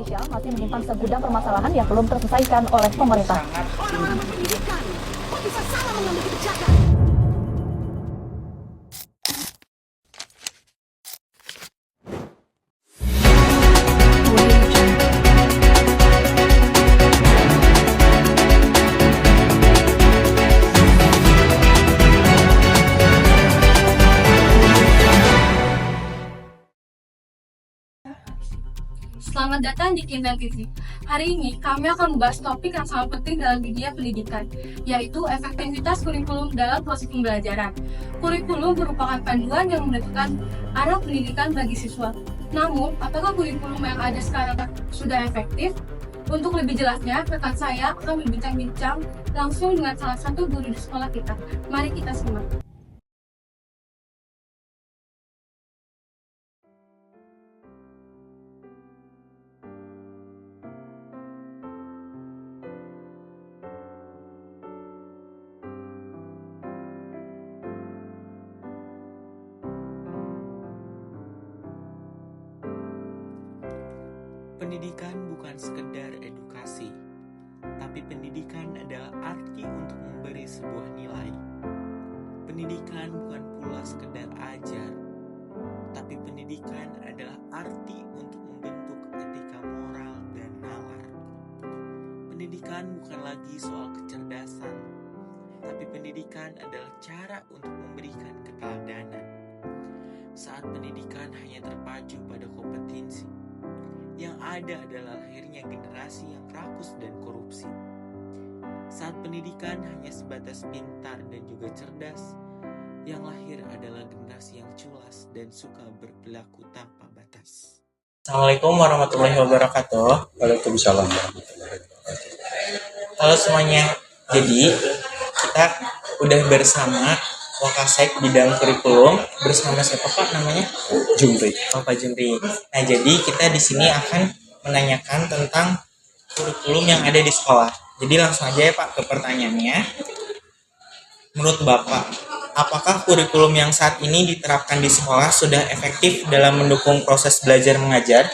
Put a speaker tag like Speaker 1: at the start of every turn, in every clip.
Speaker 1: Indonesia masih menyimpan segudang permasalahan yang belum terselesaikan oleh pemerintah.
Speaker 2: Orang-orang berpendidikan kok bisa salah mengambil kebijakan?
Speaker 3: Selamat datang di Kindle TV. Hari ini kami akan membahas topik yang sangat penting dalam dunia pendidikan, yaitu efektivitas kurikulum dalam proses pembelajaran. Kurikulum merupakan panduan yang menentukan arah pendidikan bagi siswa. Namun, apakah kurikulum yang ada sekarang sudah efektif? Untuk lebih jelasnya, rekan saya akan berbincang-bincang langsung dengan salah satu guru di sekolah kita. Mari kita simak.
Speaker 4: Pendidikan bukan sekedar edukasi, tapi pendidikan adalah arti untuk memberi sebuah nilai. Pendidikan bukan pula sekedar ajar, tapi pendidikan adalah arti untuk membentuk etika moral dan nalar. Pendidikan bukan lagi soal kecerdasan, tapi pendidikan adalah cara untuk memberikan keteladanan. Saat pendidikan hanya terpacu pada kompetensi, yang ada adalah lahirnya generasi yang rakus dan korupsi. Saat pendidikan hanya sebatas pintar dan juga cerdas, yang lahir adalah generasi yang culas dan suka berperilaku tanpa batas.
Speaker 5: Assalamualaikum warahmatullahi wabarakatuh.
Speaker 6: Waalaikumsalam warahmatullahi wabarakatuh.
Speaker 5: Halo semuanya. Jadi kita udah bersama Wakasek bidang kurikulum bersama siapa Pak namanya?
Speaker 6: Jumri.
Speaker 5: Pak Jumri. Nah, jadi kita di sini akan menanyakan tentang kurikulum yang ada di sekolah. Jadi langsung aja ya Pak ke pertanyaannya. Menurut Bapak, apakah kurikulum yang saat ini diterapkan di sekolah sudah efektif dalam mendukung proses belajar mengajar?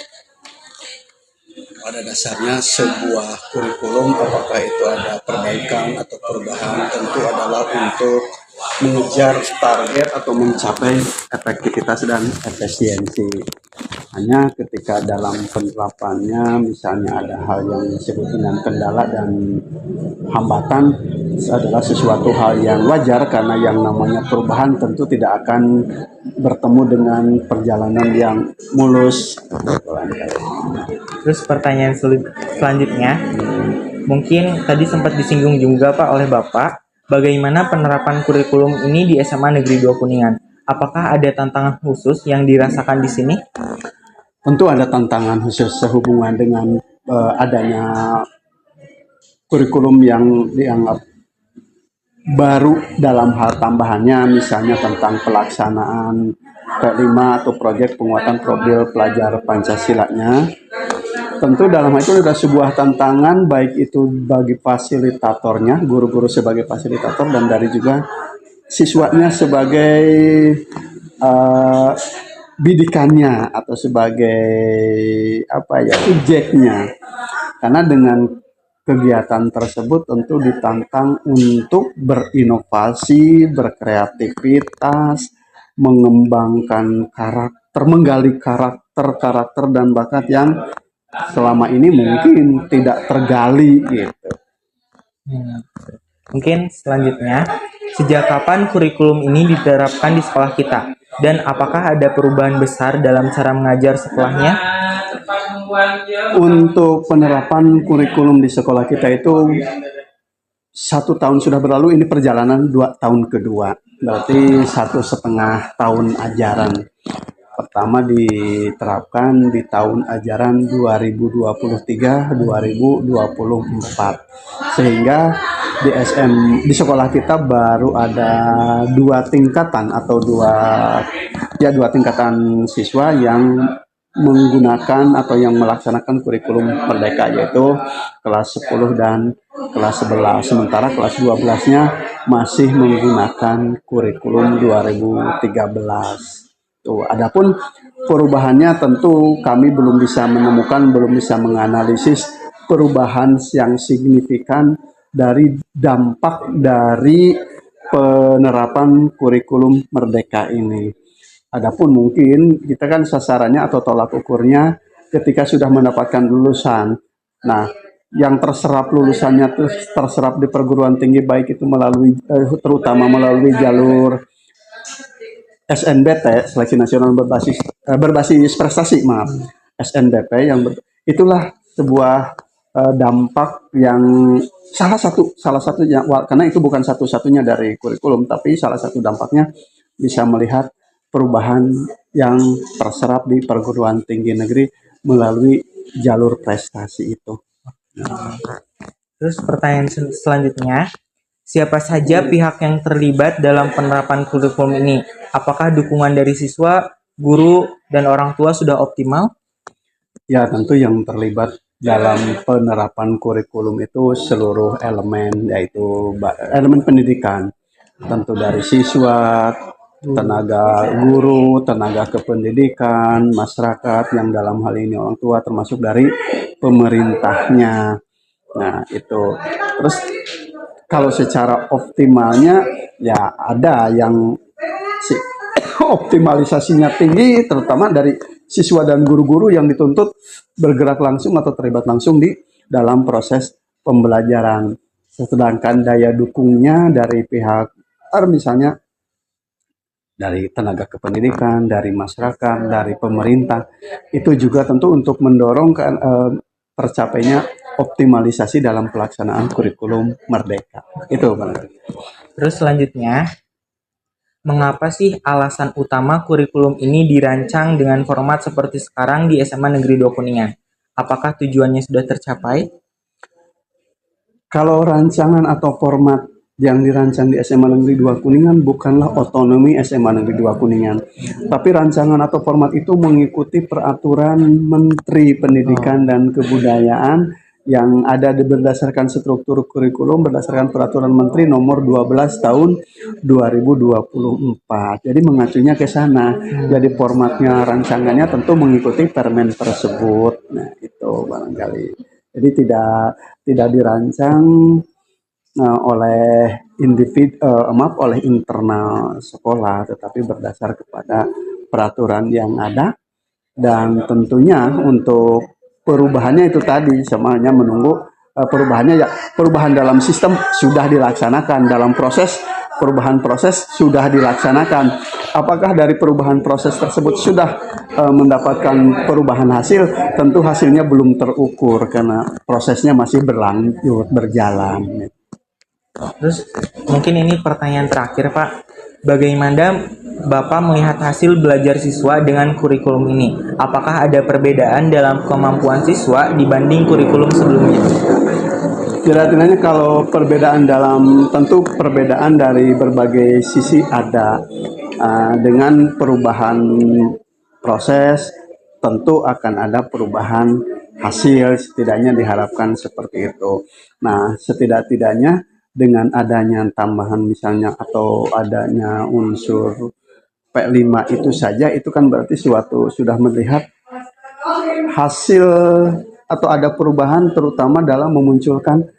Speaker 6: Pada dasarnya sebuah kurikulum, apakah itu ada perbaikan atau perubahan, tentu adalah untuk mengejar target atau mencapai efektivitas dan efisiensi. Hanya ketika dalam penerapannya misalnya ada hal yang disebut dengan kendala dan hambatan, adalah sesuatu hal yang wajar karena yang namanya perubahan tentu tidak akan bertemu dengan perjalanan yang mulus.
Speaker 5: Terus pertanyaan selanjutnya, mungkin tadi sempat disinggung juga Pak oleh Bapak, bagaimana penerapan kurikulum ini di SMA Negeri 2 Kuningan? Apakah ada tantangan khusus yang dirasakan di sini?
Speaker 6: Tentu ada tantangan khusus sehubungan dengan adanya kurikulum yang dianggap baru dalam hal tambahannya, misalnya tentang pelaksanaan P5 atau proyek penguatan profil pelajar Pancasilanya. Tentu dalam hal itu ada sebuah tantangan, baik itu bagi fasilitatornya, guru-guru sebagai fasilitator, dan dari juga siswanya sebagai bidikannya atau sebagai subjeknya. Karena dengan kegiatan tersebut tentu ditantang untuk berinovasi, berkreativitas, mengembangkan karakter, menggali karakter dan bakat yang selama ini mungkin tidak tergali gitu.
Speaker 5: Mungkin selanjutnya, sejak kapan kurikulum ini diterapkan di sekolah kita? Dan apakah ada perubahan besar dalam cara mengajar sekolahnya?
Speaker 6: Untuk penerapan kurikulum di sekolah kita itu 1 tahun sudah berlalu, ini perjalanan 2 tahun kedua, berarti 1,5 tahun ajaran. Pertama diterapkan di tahun ajaran 2023-2024, sehingga di sekolah kita baru ada 2 tingkatan atau dua tingkatan siswa yang menggunakan atau yang melaksanakan kurikulum merdeka, yaitu kelas 10 dan kelas 11. Sementara kelas 12-nya masih menggunakan kurikulum 2013. itu. Adapun perubahannya tentu kami belum bisa menemukan, belum bisa menganalisis perubahan yang signifikan dari dampak dari penerapan kurikulum Merdeka ini. Adapun mungkin kita kan sasarannya atau tolak ukurnya ketika sudah mendapatkan lulusan. Nah, yang terserap lulusannya terserap di perguruan tinggi baik itu melalui terutama melalui jalur SNBT, seleksi nasional berbasis prestasi, maaf. SNBP itulah sebuah dampak yang salah satunya karena itu bukan satu-satunya dari kurikulum, tapi salah satu dampaknya bisa melihat perubahan yang terserap di perguruan tinggi negeri melalui jalur prestasi itu.
Speaker 5: Terus pertanyaan selanjutnya, siapa saja pihak yang terlibat dalam penerapan kurikulum ini? Apakah dukungan dari siswa, guru, dan orang tua sudah optimal?
Speaker 6: Ya, tentu yang terlibat dalam penerapan kurikulum itu seluruh elemen, yaitu elemen pendidikan. Tentu dari siswa, tenaga guru, tenaga kependidikan, masyarakat yang dalam hal ini orang tua, termasuk dari pemerintahnya. Nah, itu. Terus kalau secara optimalnya ya ada yang optimalisasinya tinggi, terutama dari siswa dan guru-guru yang dituntut bergerak langsung atau terlibat langsung di dalam proses pembelajaran. Sedangkan daya dukungnya dari pihak misalnya dari tenaga kependidikan, dari masyarakat, dari pemerintah, itu juga tentu untuk mendorong tercapainya optimalisasi dalam pelaksanaan kurikulum Merdeka. Itu, Bang.
Speaker 5: Terus selanjutnya, mengapa sih alasan utama kurikulum ini dirancang dengan format seperti sekarang di SMA Negeri 2 Kuningan? Apakah tujuannya sudah tercapai?
Speaker 6: Kalau rancangan atau format yang dirancang di SMA Negeri 2 Kuningan bukanlah otonomi SMA Negeri 2 Kuningan. Tapi rancangan atau format itu mengikuti peraturan Menteri Pendidikan dan Kebudayaan yang ada berdasarkan struktur kurikulum berdasarkan peraturan Menteri nomor 12 tahun 2024. Jadi mengacunya ke sana. Jadi formatnya rancangannya tentu mengikuti permen tersebut. Nah, itu barangkali. Jadi tidak dirancang oleh oleh internal sekolah, tetapi berdasar kepada peraturan yang ada, dan tentunya untuk perubahannya itu tadi semuanya menunggu perubahan dalam sistem sudah dilaksanakan, dalam perubahan proses sudah dilaksanakan. Apakah dari perubahan proses tersebut sudah mendapatkan perubahan hasil? Tentu hasilnya belum terukur karena prosesnya masih berjalan.
Speaker 5: Terus mungkin ini pertanyaan terakhir, Pak. Bagaimana Bapak melihat hasil belajar siswa dengan kurikulum ini? Apakah ada perbedaan dalam kemampuan siswa dibanding kurikulum sebelumnya?
Speaker 6: Kira-kiranya kalau tentu perbedaan dari berbagai sisi ada. Dengan perubahan proses tentu akan ada perubahan hasil, setidaknya diharapkan seperti itu. Nah, setidak-tidaknya dengan adanya tambahan misalnya atau adanya unsur P5 itu saja, itu kan berarti sudah melihat hasil atau ada perubahan terutama dalam memunculkan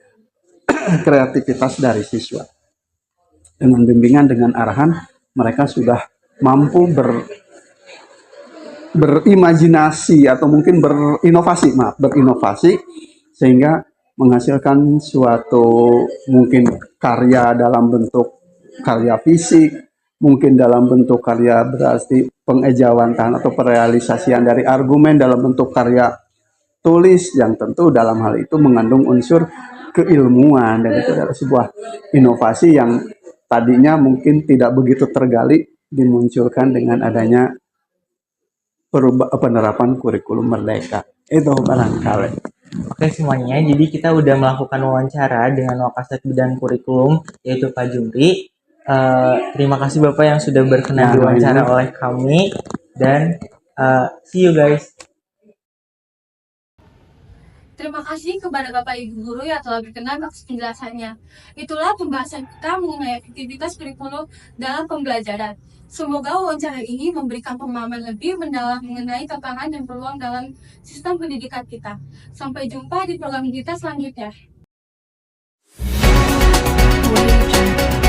Speaker 6: kreativitas dari siswa. Dengan bimbingan, dengan arahan, mereka sudah mampu berimajinasi atau mungkin berinovasi sehingga menghasilkan suatu mungkin karya dalam bentuk karya fisik, mungkin dalam bentuk karya berarti pengejawantahan atau perealisasian dari argumen dalam bentuk karya tulis yang tentu dalam hal itu mengandung unsur keilmuan, dan itu adalah sebuah inovasi yang tadinya mungkin tidak begitu tergali dimunculkan dengan adanya penerapan kurikulum Merdeka. Itu barangkali.
Speaker 5: Oke semuanya, jadi kita udah melakukan wawancara dengan Wakasek Bidang Kurikulum, yaitu Pak Jumri. Terima kasih Bapak yang sudah berkenan diwawancara oleh kami, dan see you guys.
Speaker 3: Terima kasih kepada Bapak Ibu Guru yang telah berkenan atas penjelasannya. Itulah pembahasan kita mengenai efektivitas kurikulum dalam pembelajaran. Semoga wawancara ini memberikan pemahaman lebih mendalam mengenai tantangan dan peluang dalam sistem pendidikan kita. Sampai jumpa di program kita selanjutnya.
Speaker 1: Audio Jungle.